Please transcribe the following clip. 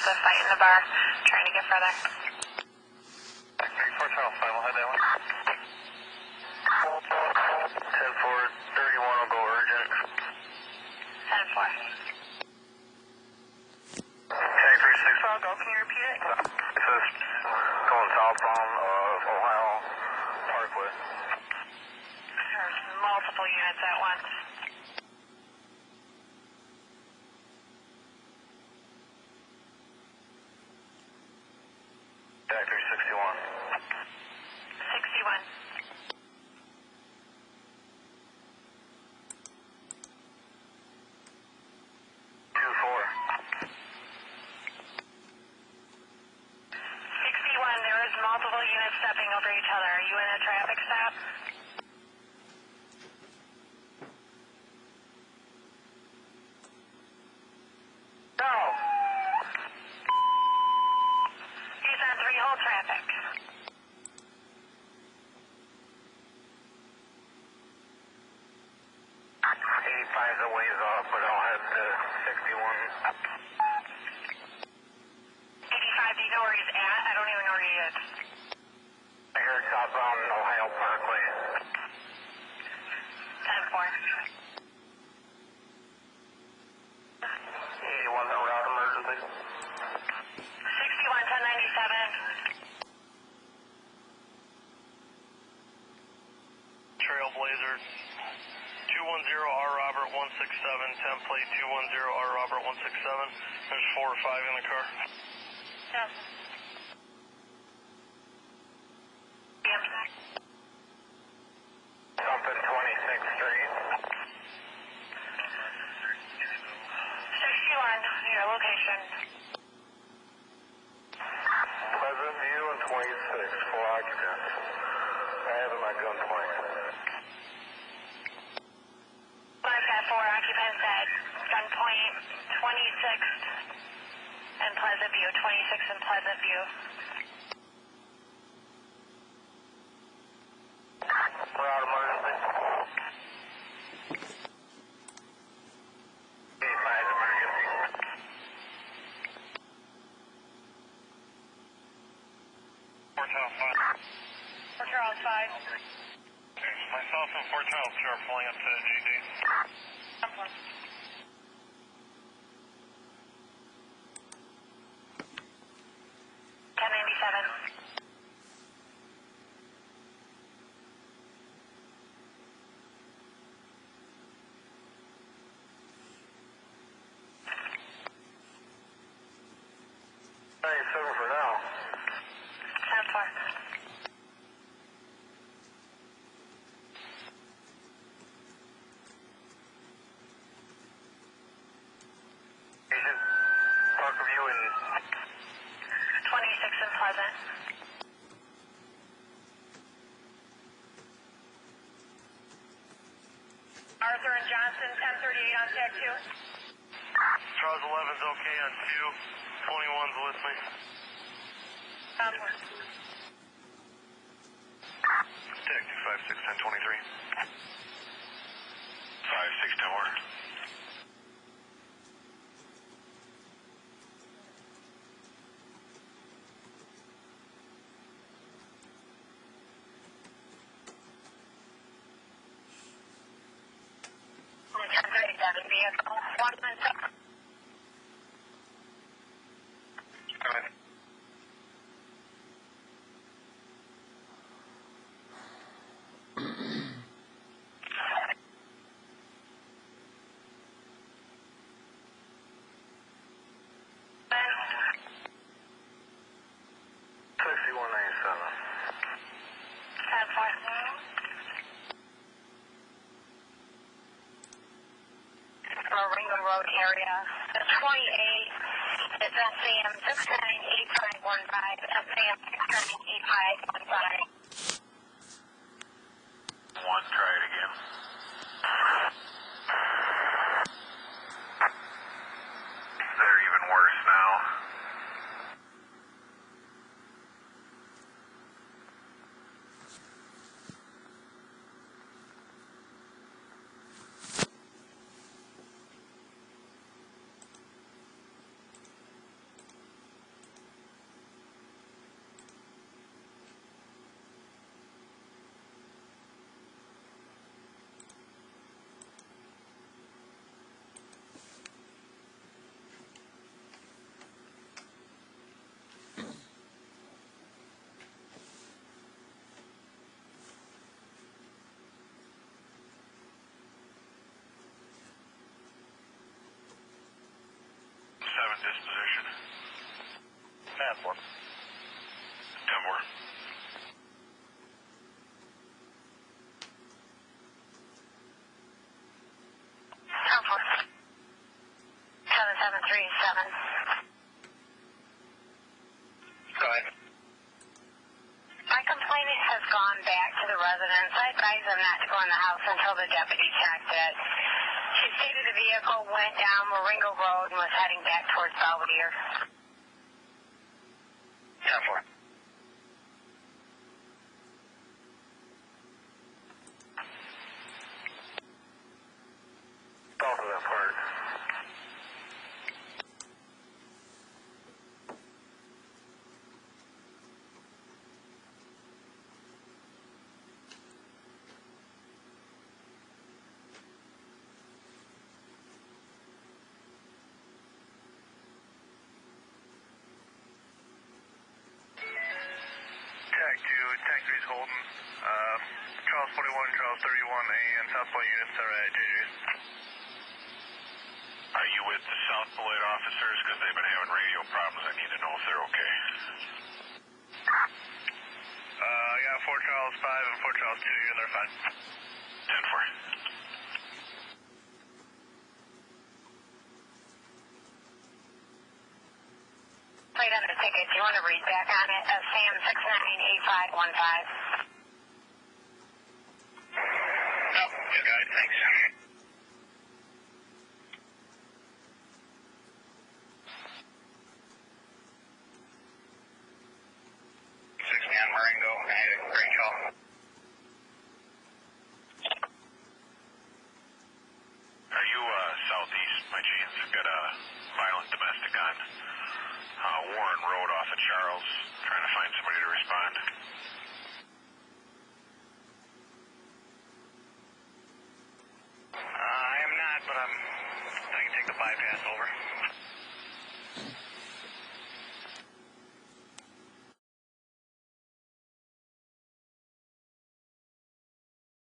the fight in the bar, trying to get further. 34 Channel 5, we'll head that one. 10-4, 31 will go urgent. 10-4. Tag 36, I'll go, can you repeat it? This is going southbound Ohio Parkway. There's multiple units at once. Tag 361. 61. 61, there is multiple units stepping over each other. Are you in a traffic stop? No! He's on three-hole traffic. 85's a ways off, but I'll head to 61. 85, do you know where he's at? I don't even know where he is. I heard southbound Ohio Parkway. 10-4. 81's a route emergency. 61, 1097. Trailblazer 210R Robert 167, template 210R Robert 167. There's 4 or 5 in the car. Yes. Something 26th Street. 61, your location. Pleasant View and 26, full occupants. I have him at gunpoint. I've got 4 occupants at gunpoint, 26th and Pleasant View, 26th and Pleasant View. Route emergency. 85's emergency. Fort Charles 5. Fort Charles 5. Myself and Fort Charles are pulling up to GD. 1097. For now. 10-4. Parkview and 26 and Pleasant. Arthur and Johnson, 1038 on tag 2. Charles 11's okay on 2. 21's with me. 10-4. Tag 256 1023. 56 tower. Vehicle. 117. Ringham Road area. The 28 is SAM 698515. SAM 698515. one, try it again. They're even worse now. 7737. Go ahead. My complainant has gone back to the residence. I advised them not to go in the house until the deputy checked it. She stated the vehicle went down Moringo Road and was heading back towards Belvedere. 10-4. Both of them part. Tag 3's Holden. Charles 41, Charles 31, and South Point units are at JJ's. Are you with the South Beloit officers? Because they've been having radio problems. I need to know if they're okay. I got 4 Charles 5 and 4 Charles 2 here, and they're fine. 10-4. Plate on the ticket. Do you want to read back on it? Sam 698515. No, you got it. Thanks. 6 man Marengo. Great call. Are you southeast by chance? Got a violent domestic on Warren Road off of Charles. Trying to find somebody to respond.